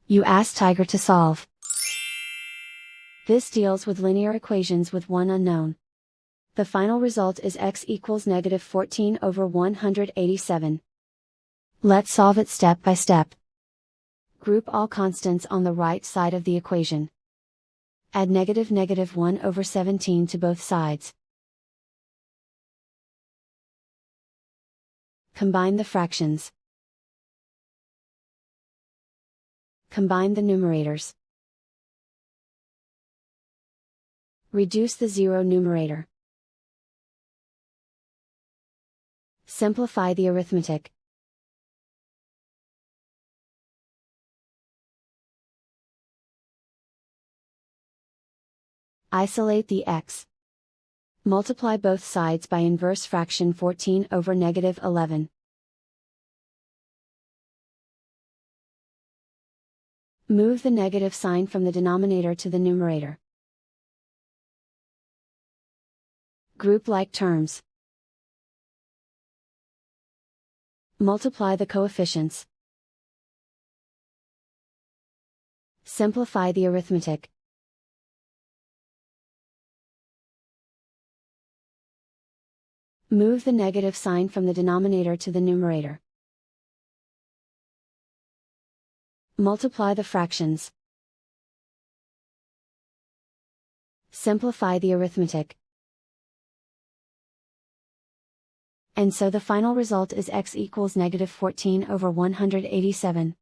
You ask Tiger to solve. This deals with linear equations with one unknown. The final result is x equals -14/187. Let's solve it step by step. Group all constants on the right side of the equation. Add -1/17 to both sides. Combine the fractions. Combine the numerators. Reduce the zero numerator. Simplify the arithmetic. Isolate the x. Multiply both sides by inverse fraction 14/11. Move the negative sign from the denominator to the numerator. Group like terms. Multiply the coefficients. Simplify the arithmetic. Move the negative sign from the denominator to the numerator. Multiply the fractions. Simplify the arithmetic. And so the final result is x equals -14/187.